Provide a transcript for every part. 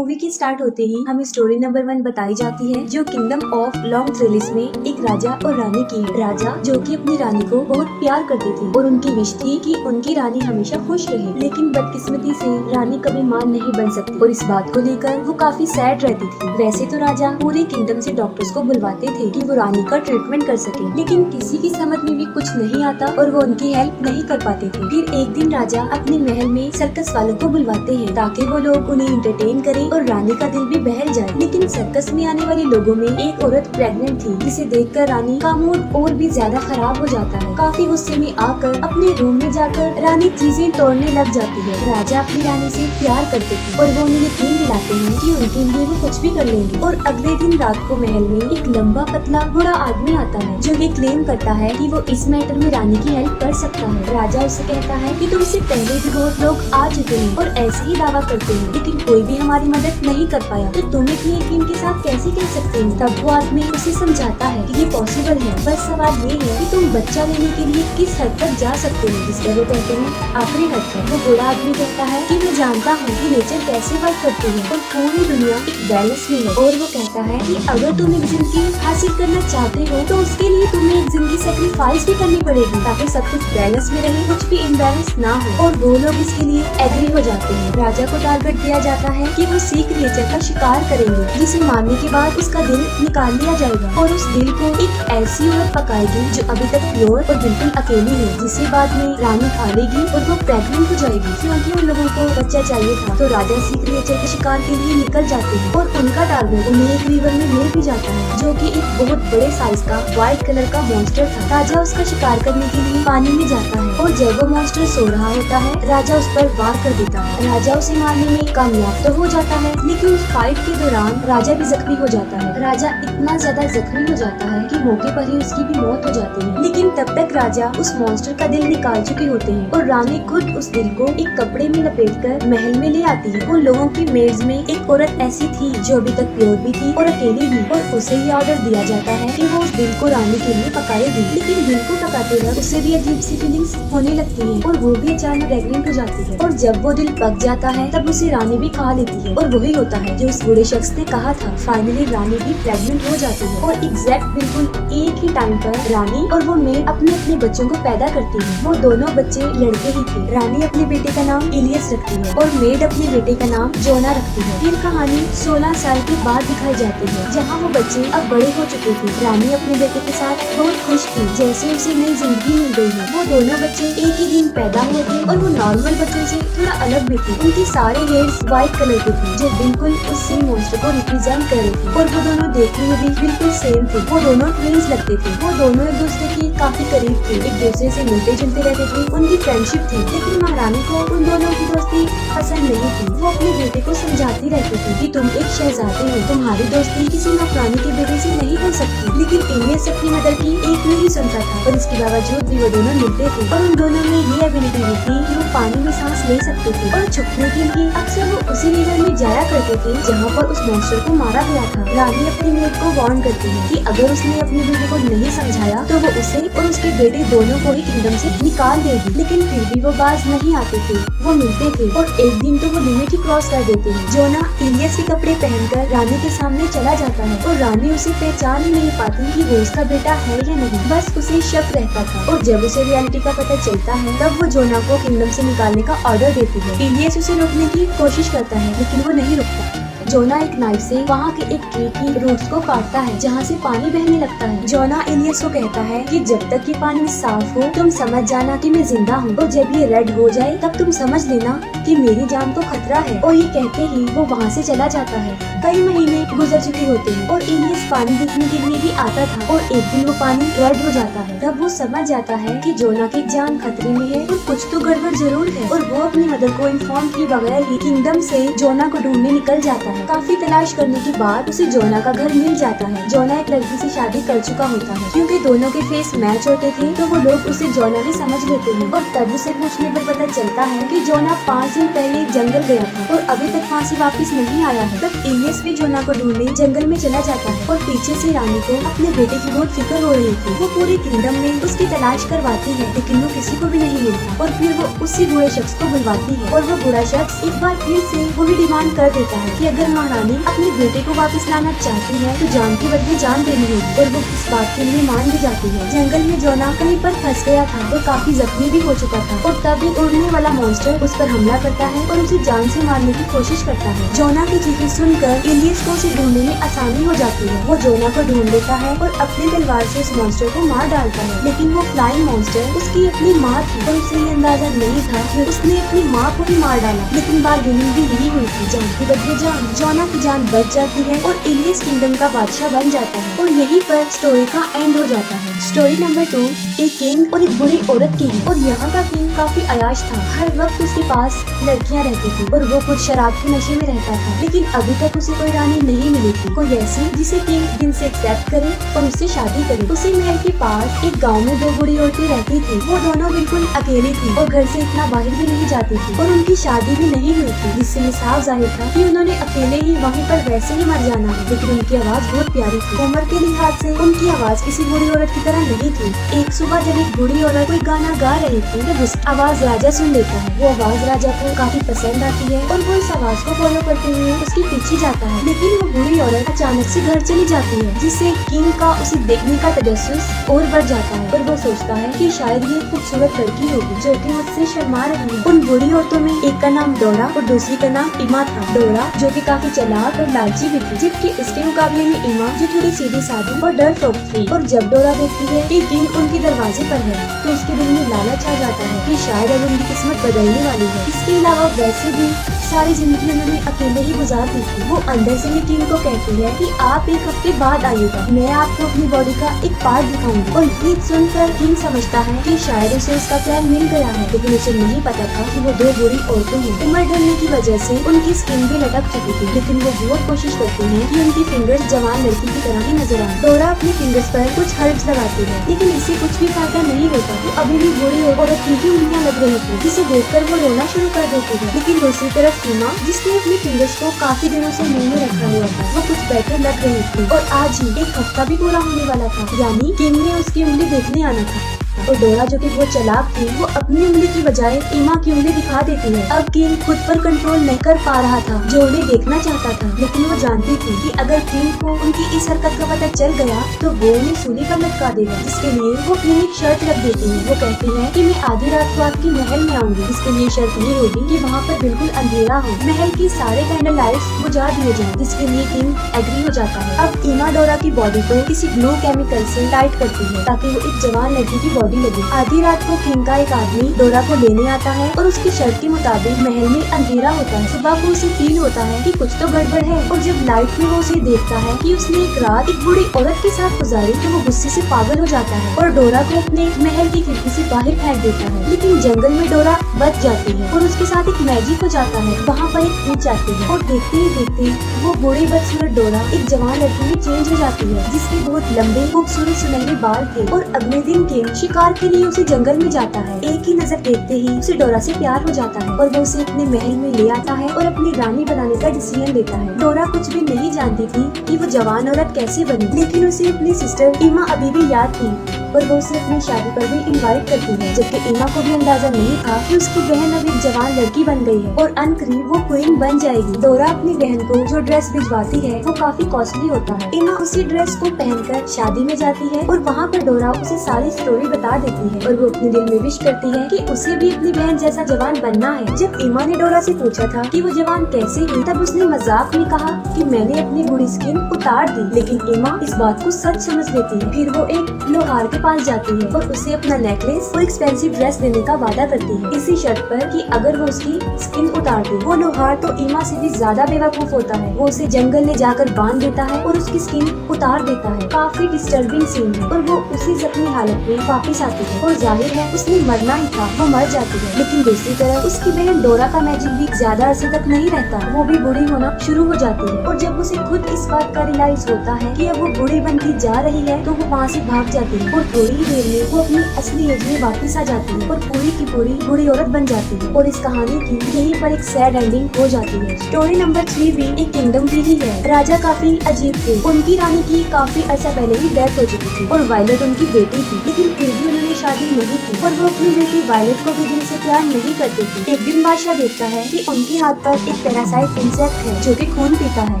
Movie के start होते ही हमें स्टोरी नंबर 1 बताई जाती है, जो किंगडम ऑफ लॉन्ग थ्रिलिस में एक राजा और रानी की है। राजा जो कि अपनी रानी को बहुत प्यार करते थे और उनकी विश थी कि उनकी रानी हमेशा खुश रहे, लेकिन बदकिस्मती से रानी कभी मां नहीं बन सकती और इस बात को लेकर वो काफी सैड रहती थी। वैसे तो राजा पूरे किंगडम से डॉक्टर्स को बुलवाते थे कि वो रानी का ट्रीटमेंट कर सके, लेकिन किसी की समझ में भी कुछ नहीं आता और वो उनकी हेल्प नहीं कर पाते थे। फिर एक दिन राजा अपने महल में सर्कस वालों को बुलवाते हैं ताकि वो लोग उन्हें एंटरटेन करें और रानी का दिल भी बहल जाए। लेकिन सर्कस में आने वाले लोगों में एक औरत प्रेग्नेंट थी, जिसे देखकर रानी का मूड और भी ज्यादा खराब हो जाता है। काफी गुस्से में आकर अपने रूम में जाकर रानी चीजें तोड़ने लग जाती है। राजा अपनी रानी से प्यार करते थे और वो उन्हें यकीन दिलाते हैं कि उनके लिए वो कुछ भी कर लेंगे। और अगले दिन रात को महल में एक लंबा पतला बूढ़ा आदमी आता है, जो ये क्लेम करता है कि वो इस मैटर में रानी की हेल्प कर सकता है। राजा उससे कहता है कि तुमसे पहले भी बहुत लोग आ चुके हैं और ऐसे ही दावा करते हैं, लेकिन कोई भी हमारी मदद नहीं कर पाया, तो तुम इतनी यकीन के साथ कैसे कह सकते हो। तब वो आदमी उसे समझाता है कि ये पॉसिबल है, बस सवाल ये है कि तुम बच्चा लेने के लिए किस हद तक जा सकते हो। जिस पर वो कहते हैं आखिरी हद तक। वो बूढ़ा आदमी कहता है कि मैं जानता हूँ कि नेचर कैसे वर्क करती है और पूरी दुनिया एक बैलेंस में है। और वो कहता है कि अगर तुम एक जिंदगी हासिल करना चाहते हो तो उसके लिए तुम्हें एक जिंदगी सेक्रीफाइस भी करनी पड़ेगी, ताकि सब कुछ बैलेंस में रहे, कुछ भी इम्बैलेंस ना हो। और वो लोग इसके लिए एग्री हो जाते हैं। राजा को टारगेट दिया जाता है कि वो सी क्रिएचर का शिकार करेंगे, जिसे मारने के बाद उसका दिल निकाल लिया जाएगा और उस दिल को एक ऐसी औरत पकाएगी जो अभी तक प्योर और बिल्कुल अकेली है, जिसे बाद में रानी खा लेगी और वो प्रेग्नेंट हो जाएगी, क्योंकि उन लोगों को बच्चा चाहिए था। तो राजा सी क्रिएचर के शिकार के लिए निकल जाते हैं और उनका टारगेट उन्हें एक रिवर में ले भी जाता है, जो कि एक बहुत बड़े साइज का व्हाइट कलर का मॉन्स्टर था। राजा उसका शिकार करने के लिए पानी में जाता है और जब वो मॉन्स्टर सो रहा होता है, राजा उस पर वार कर देता है। राजा उसे मारने में कामयाब तो हो जाता है, लेकिन उस फाइट के दौरान राजा भी जख्मी हो जाता है। राजा इतना ज्यादा जख्मी हो जाता है कि मौके पर ही उसकी भी मौत हो जाती है। लेकिन तब तक राजा उस मॉन्स्टर का दिल निकाल चुके होते हैं और रानी खुद उस दिल को एक कपड़े में लपेटकर महल में ले आती है। उन लोगों की मेज में एक औरत ऐसी थी जो अभी तक प्योर भी थी और अकेली भी, और उसे ये ऑर्डर दिया जाता है कि वो उस दिल को रानी के लिए पकाएगी। लेकिन दिल को पकाते वक्त उसे भी अजीब सी फीलिंग्स होने लगती है और वो भी अचानक प्रेग्नेंट हो जाती है। और जब वो दिल पक जाता है तब उसे रानी भी खा लेती है और वही होता है जो उस बूढ़े शख्स ने कहा था। फाइनली रानी भी प्रेग्नेंट हो जाती है और एग्जैक्ट बिल्कुल एक ही टाइम पर रानी और वो मेड अपने अपने बच्चों को पैदा करती है। वो दोनों बच्चे लड़के ही थे। रानी अपने बेटे का नाम इलियस रखती है और मेड अपने बेटे का नाम जोना रखती है। फिर कहानी 16 साल के बाद दिखाई जाती है, जहाँ वो बच्चे अब बड़े हो चुके थे। रानी अपने बेटे के साथ बहुत खुश थी, जैसे उसे नई जिंदगी मिल गई है। वो दोनों बच्चे एक ही दिन पैदा हुए थे और वो नॉर्मल बच्चों से थोड़ा अलग भी थे। उनके सारे हेयर्स व्हाइट कलर के थे, जो बिल्कुल उस सी मॉन्स्टर को रिप्रेजेंट कर रहे थे। और वो दोनों देखने में भी बिल्कुल सेम थे। वो दोनों ट्विंस लगते थे। वो दोनों एक दूसरे के काफी करीब थे, एक दूसरे से मिलते जुलते रहते थे। उनकी फ्रेंडशिप थी, लेकिन महारानी को उन दोनों की दोस्ती पसंद नहीं थी। वो अपने बेटे को समझाती रहती थी कि तुम एक शहजादे हो, तुम्हारी दोस्ती किसी नौकरानी के बेटे से नहीं हो सकती। लेकिन इलियस अपनी मदर की एक नहीं सुनता था, पर इसके बावजूद भी वो दोनों मिलते थे। और उन दोनों में ये एबिलिटी भी थी कि वो पानी में सांस ले सकते थे और छुपने के लिए अक्सर वो उसी रिवर में जाया करते थे जहाँ पर उस मॉन्स्टर को मारा गया था। रानी अपनी मेड को वार्न करती है कि अगर उसने अपने बेटे को नहीं समझाया तो वो उसे और उसके बेटे दोनों को ही किंगडम से निकाल देगी। लेकिन फिर भी वो बाज नहीं आते थे। वो मिलते थे और एक दिन तो वो लिमिट ही क्रॉस कर देते हैं। जोना इलियस के कपड़े पहनकर रानी के सामने चला जाता है और रानी उसे पहचान ही नहीं पाती कि वो उसका बेटा है या नहीं, बस उसे शक रहता था। और जब उसे रियलिटी का पता चलता है तब वो जोना को किंगडम से निकालने का ऑर्डर देती है। इलियस उसे रोकने की कोशिश करता है, लेकिन वो नहीं रुकता। जोना एक नाइफ से वहाँ के एक ट्री की रूट्स को काटता है, जहाँ से पानी बहने लगता है। जोना इलियस को कहता है कि जब तक ये पानी साफ हो तुम समझ जाना कि मैं जिंदा हूँ, और जब ये रेड हो जाए तब तुम समझ लेना कि मेरी जान को खतरा है। और ये कहते ही वो वहाँ से चला जाता है। कई महीने गुजर चुके होते हैं और इलियस पानी देखने के लिए भी आता था, और एक दिन वो पानी रेड हो जाता है। तब वो समझ जाता है कि जोना की जान खतरे में है और कुछ तो गड़बड़ जरूर है। और वो अपनी मदर को इन्फॉर्म किए बगैर ही किंगडम से जोना को ढूंढने निकल जाता है। काफी तलाश करने के बाद उसे जोना का घर मिल जाता है। जोना एक लड़की से शादी कर चुका होता है, क्योंकि दोनों के फेस मैच होते थे तो वो लोग उसे जोना ही समझ लेते हैं। और तब उसे पूछने पर पता चलता है कि जोना 5 दिन पहले जंगल गया था और अभी तक वहाँ से वापस नहीं आया है। तब इलियस भी जोना को ढूंढने जंगल में चला जाता है और पीछे से रानी को अपने बेटे की बहुत फिक्र हो रही थी। वो पूरे किंगडम में उसकी तलाश करवाती है, लेकिन वो किसी को भी नहीं मिलता। और फिर वो उसी बुरे शख्स को बुलवाती है और वो बुरा शख्स एक बार फिर से वही डिमांड कर देता है कि अगर अगर महारानी अपने बेटे को वापस लाना चाहती है तो जान के बदले जान देनी होगी और वो इस बात के लिए मान भी जाती है। जंगल में जोना कहीं पर फंस गया था और काफी जख्मी भी हो चुका था और तभी उड़ने वाला मॉन्स्टर उस पर हमला करता है और उसे जान से मारने की कोशिश करता है। जोना की चीखें सुनकर इलियस को उसे ढूंढने में आसानी हो जाती है। वो जोना को ढूंढ लेता है और अपनी तलवार से उस मॉन्स्टर को मार डालता है, लेकिन वो फ्लाइंग मॉन्स्टर उसकी अपनी माँ थी और उसे ये अंदाजा नहीं था कि उसने अपनी माँ को ही मार डाला। लेकिन बार्गेनिंग भी यही हुई थी, जान के बदले जान। जोना की जान बच जाती है और इलियस किंगडम का बादशाह बन जाता है और यहीं पर स्टोरी का एंड हो जाता है। स्टोरी नंबर 2, एक किंग और एक बुरी औरत की है और यहाँ का किंग काफी अयाश था। हर वक्त उसके पास लड़कियाँ रहती थी और वो खुद शराब के नशे में रहता था, लेकिन अभी तक उसे कोई रानी नहीं मिली थी, कोई ऐसी जिसे किंग दिल से एक्सेप्ट करे और उससे शादी करे। उसी महल के पास एक गाँव में 2 बुरी औरतें रहती थी। वो दोनों बिल्कुल अकेली थी और घर से इतना बाहर भी नहीं जाती थी और उनकी शादी भी नहीं हुई थी, जिससे ये साफ जाहिर था कि उन्होंने अकेले ही वहीं पर वैसे ही मर जाना है। लेकिन उनकी आवाज बहुत प्यारी थी। उम्र के लिहाज से उनकी आवाज किसी बुरी औरत की तरह नहीं थी। एक सुबह जब एक बुरी औरत कोई गाना गा रही थी तो उस आवाज राजा सुन लेता है। वो आवाज राजा को काफी पसंद आती है और वो इस आवाज को फॉलो करते हुए उसके पीछे जाता है, लेकिन वो बुरी औरत अचानक से घर चली जाती है, जिससे किंग का उसे देखने का तजस्सुस और बढ़ जाता है और वो सोचता है कि शायद ये खूबसूरत लड़की होगी जो कि मुझसे शर्मा रही है। उन बुरी औरतों में एक का नाम डोरा और दूसरी का नाम इमा था। डोरा जो कि काफी चालाक और लालची भी थी, जबकि इसके मुकाबले में इमा जो थोड़ी सीधी सादी और डरपोक थी। और जब डोरा देखती है कि किंग उनके दरवाजे पर है तो उसके दिल में लालच आ जाता है कि शायद अब उनकी किस्मत बदलने वाली है। इसके अलावा वैसे भी सारी जिंदगी उन्होंने अकेले ही गुजार दी थी। वो अंदर से ही किंग को कहती है कि आप एक हफ्ते बाद आइएगा, मैं आपको अपनी बॉडी का एक पार्ट दिखाऊंगी। और ये सुनकर किंग समझता है कि शायद उसे उसका प्लान मिल गया है, लेकिन उसे नहीं पता था कि वो 2 बुरी औरतें हैं। उम्र ढलने की वजह से उनकी स्किन भी लटक चुकी थी, लेकिन वो बहुत कोशिश करती है कि उनकी फिंगर्स जवान लड़की की तरह ही नजर आए। डोरा अपने फिंगर्स पर कुछ हर्ब्स लगाती है, लेकिन इससे कुछ भी फायदा नहीं होता। वो अभी भी बुरी औरत की उंगलियां लग रही थी, जिसे देखकर वो रोना शुरू कर देती है। लेकिन दूसरी तरफ सीमा, जिसने अपने फिंगर्स को काफी दिनों से मुंह में रखा हुआ था, वो कुछ बेटर लग रही थी और आज ही एक हफ्ता भी पूरा होने वाला था, यानी किंग ने उसकी उंगली देखने आना था। और डोरा जो कि बहुत चालाक थी, वो अपनी उंगली की बजाय इमा की उंगली दिखा देती है। अब किंग खुद पर कंट्रोल नहीं कर पा रहा था, जो उन्हें देखना चाहता था, लेकिन वो जानती थी कि अगर किंग को उनकी इस हरकत का पता चल गया तो वो उन्हें सूली पर लटका देगा, जिसके लिए वो किंग एक शर्त रख देती है। वो कहती है कि मैं आधी रात को आपके महल में आऊंगी, इसके लिए शर्त ये होगी कि वहाँ पर बिल्कुल अंधेरा हो, महल की सारे कैंडल लाइट्स बुझा दिए जाएं, जिसके लिए किंग एग्री हो जाता है। अब इमा डोरा की बॉडी को किसी ग्लू केमिकल से टाइट करती है ताकि वो एक जवान लड़की की बॉडी लगे। आधी रात को किंग का एक आदमी डोरा को लेने आता है और उसकी शर्त के मुताबिक महल में अंधेरा होता है। सुबह को उसे फील होता है कि कुछ तो गड़बड़ है और जब लाइट में वो उसे देखता है कि उसने एक रात एक बुरी औरत के साथ गुजारी तो वो गुस्से से पागल हो जाता है और डोरा को अपने महल की खिड़की से बाहर फेंक देता है। लेकिन जंगल में डोरा बच जाती है और उसके साथ एक मैजिक हो जाता है। वहाँ पर एक पूछ आती है और देखते ही देखते वो बुरी बदसूरत डोरा एक जवान लड़की में चेंज हो जाती है, जिसके बहुत लंबे खूबसूरत सुनहरे बाल थे। और अगले दिन किंग शिकार के लिए उसे जंगल में जाता है। एक ही नजर देखते ही उसे डोरा से प्यार हो जाता है और वो उसे अपने महल में ले आता है और अपनी रानी बनाने का डिसीजन लेता है। डोरा कुछ भी नहीं जानती थी कि वो जवान औरत कैसे बनी, लेकिन उसे अपनी सिस्टर इमा अभी भी याद थी और वो उसे अपनी शादी पर भी इनवाइट करती है, जबकि इमा को भी अंदाजा नहीं था कि उसकी बहन अब एक जवान लड़की बन गई है और अनकरीब वो क्वीन बन जाएगी। डोरा अपनी बहन को जो ड्रेस भिजवाती है वो काफी कॉस्टली होता है। इमा उसी ड्रेस को पहनकर शादी में जाती है और वहाँ पर डोरा उसे सारी स्टोरी बता देती है और वो अपने दिल में विश करती है कि उसे भी अपनी बहन जैसा जवान बनना है। जब इमा ने डोरा से पूछा था कि वो जवान कैसे हुई, तब उसने मजाक में कहा कि मैंने अपनी बुरी स्किन उतार दी, लेकिन इमा इस बात को सच समझ लेती है। फिर वो एक लोहार के पास जाती है और उसे अपना नेकलेस और एक्सपेंसिव ड्रेस देने का वादा करती है, इसी शर्त पर कि अगर वो उसकी स्किन उतार दे। वो लोहार तो इमा से भी ज्यादा बेवकूफ होता है, वो उसे जंगल ले जाकर बांध देता है और उसकी स्किन उतार देता है। काफी डिस्टर्बिंग सीन है और वो उसी जख्मी हालत में वापस आती है और जाहिर है उसने मरना ही था, वो मर जाती है। लेकिन दूसरी तरफ उसकी बहन डोरा का मैजिक भी ज्यादा अरसे तक नहीं रहता, वो भी बूढ़ी होना शुरू हो जाती है और जब उसे खुद इस बात का रियलाइज होता है कि अब वो बूढ़ी बनती जा रही है तो वो वहाँ से भाग जाती है और थोड़ी ही देर में वो अपनी असली एज में वापस आ जाती है और पूरी की पूरी बूढ़ी औरत बन जाती है। और इस कहानी की यहीं पर एक सैड एंडिंग हो जाती है। स्टोरी नंबर 3 भी एक किंगडम की ही है। राजा काफी अजीब थे, उनकी रानी की काफी अर्सा पहले ही डेथ हो चुकी थी और वायलट उनकी बेटी थी, लेकिन फिर भी उन्होंने लिए शादी नहीं की और वो अपनी बेटी वायलेट को भी दिल से प्यार नहीं करते थे। एक दिन बादशाह देखता है कि उनके हाथ पर एक पैरासाइट इंसेक्ट है जो कि खून पीता है।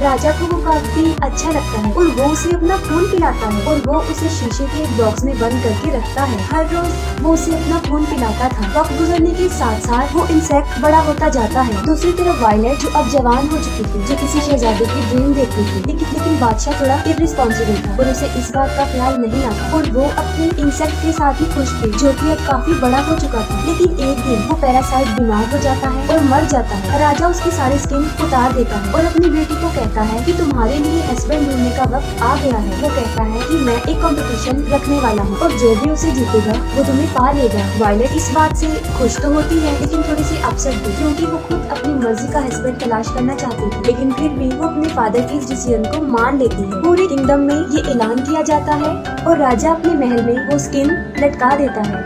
राजा को वो काफी अच्छा लगता है और वो उसे अपना खून पिलाता है और वो उसे शीशे के एक बॉक्स में बंद करके रखता है। हर रोज वो उसे अपना खून पिलाता था। वक्त गुजरने के साथ साथ वो इंसेक्ट बड़ा होता जाता है। दूसरी तरफ वायलेट जो अब जवान हो चुकी थी, जो किसी शहजादे की ड्रीम देखती थी, लेकिन बादशाह थोड़ा इर्रिस्पॉन्सिबल था और उसे इस बात का ख्याल नहीं आता और वो अपने इंसेक्ट के साथ ही खुश थी जो कि अब काफी बड़ा हो चुका था। लेकिन एक दिन वो पैरासाइट बीमार हो जाता है और मर जाता है। राजा उसकी सारी स्किन उतार देता है और अपनी बेटी को कहता है कि तुम्हारे लिए हस्बैंड ढूंढने का वक्त आ गया है। वो कहता है कि मैं एक कंपटीशन रखने वाला हूँ और जो भी उसे जीतेगा वो तुम्हें पा लेगा। वायलेट इस बात से खुश तो होती है लेकिन थोड़ी सी अपसेट थी क्योंकि वो खुद अपनी मर्जी का हस्बैंड तलाश करना चाहती थी। लेकिन फिर भी वो अपने फादर की इस डिसीजन को मान लेती है। पूरे किंगडम में ये ऐलान किया जाता है और राजा अपने महल में वो स्किन लटका देता है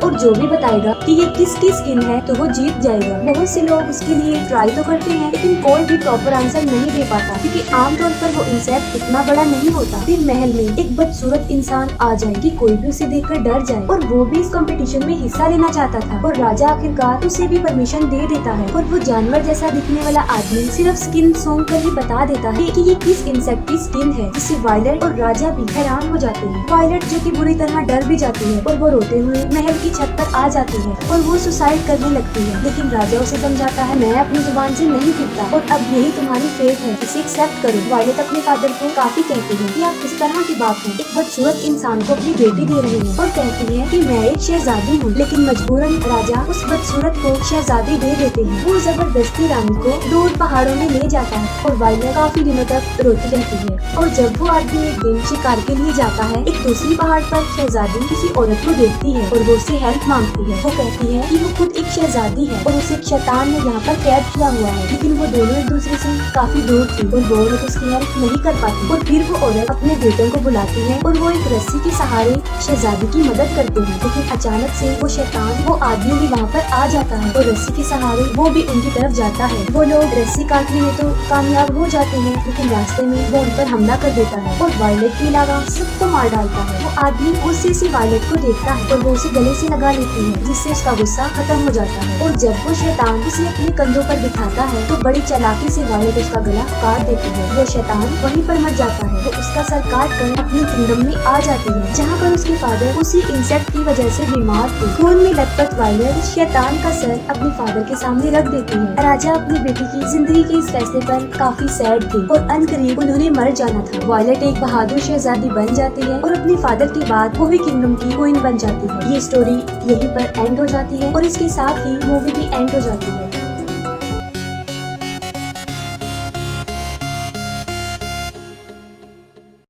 और जो भी बताएगा कि ये किसकी स्किन है तो वो जीत जाएगा। बहुत से लोग इसके लिए ट्राई तो करते हैं लेकिन कोई भी प्रॉपर आंसर नहीं दे पाता क्योंकि आमतौर पर वो इंसेक्ट इतना बड़ा नहीं होता। फिर महल में एक बदसूरत इंसान आ जाए कि कोई भी उसे देखकर डर जाए और वो भी इस कंपटीशन में हिस्सा लेना चाहता था और राजा आखिरकार उसे भी परमिशन दे देता है और वो जानवर जैसा दिखने वाला आदमी सिर्फ स्किन सूंघ कर ही बता देता है कि ये किस इंसेक्ट की स्किन है, जिससे वायलेट और राजा भी हैरान हो जाते हैं। वायलेट जो कि बुरी तरह डर भी जाती है और वो रोते हुए महल की छत पर आ जाती है और वो सुसाइड करने लगती है। लेकिन राजा उसे समझाता है मैं अपनी जुबान से नहीं गिरता और अब यही तुम्हारी फेट है, इसे एक्सेप्ट करो। वायलेट अपने फादर को काफी कहती है कि आप किस तरह की बात है, एक बदसूरत इंसान को अपनी बेटी दे रहे हैं और कहती है कि मैं एक शहजादी हूँ। लेकिन मजबूरन राजा उस बदसूरत को शहजादी दे देते हैं। वो जबरदस्ती रानी को दूर पहाड़ों में ले जाता है और वायलेट काफी दिनों तक रोती रहती है। और जब वो आदमी एक दिन शिकार के लिए जाता है, एक दूसरी पहाड़ पर शहजादी किसी औरत को देखती है और वो उससे हेल्प मांगती है। वो कहती है कि वो खुद एक शहजादी है और उसे एक शैतान ने यहाँ पर कैद किया हुआ है। लेकिन वो दोनों एक दूसरे से काफी दूर थी और वो औरत उसकी हेल्प नहीं कर पाती। और फिर वो औरत अपने बेटों को बुलाती है और वो एक रस्सी के सहारे शहजादी की मदद करते हैं। लेकिन अचानक से वो शैतान, वो आदमी भी वहाँ पर आ जाता है और रस्सी के सहारे वो भी उनकी तरफ जाता है। वो लोग रस्सी काटने में तो कामयाब हो जाते हैं लेकिन रास्ते में वो उन पर हमला कर देता है और वायलेट के अलावा सबको मार डालता है। वो आदमी उससे वायलेट को देखता है और वो उसे गले से लगा लेती है जिससे उसका गुस्सा खत्म हो जाता है। और जब वो शैतान उसे अपने कंधों पर बिठाता है तो बड़ी चालाकी से वायलेट उसका गला काट देती है। वो शैतान वहीं पर मर जाता है। वो उसका सर काट कर अपने किंगडम में आ जाती है जहाँ पर उसके फादर उसी इंसेक्ट की वजह से बीमार थे। खून में लथपथ वायलेट शैतान का सर अपने फादर के सामने रख देती है। राजा अपनी बेटी की जिंदगी के इस फैसले पर काफी सैड थे और अनकरीब उन्होंने मर जाना था। वायलेट एक बहादुर शहजादी बन जाती है और अपने फादर के बाद वो भी किंगडम की क्वीन बन जाती है। ये स्टोरी यहीं पर एंड हो जाती है और इसके साथ ही मूवी भी एंड हो जाती है।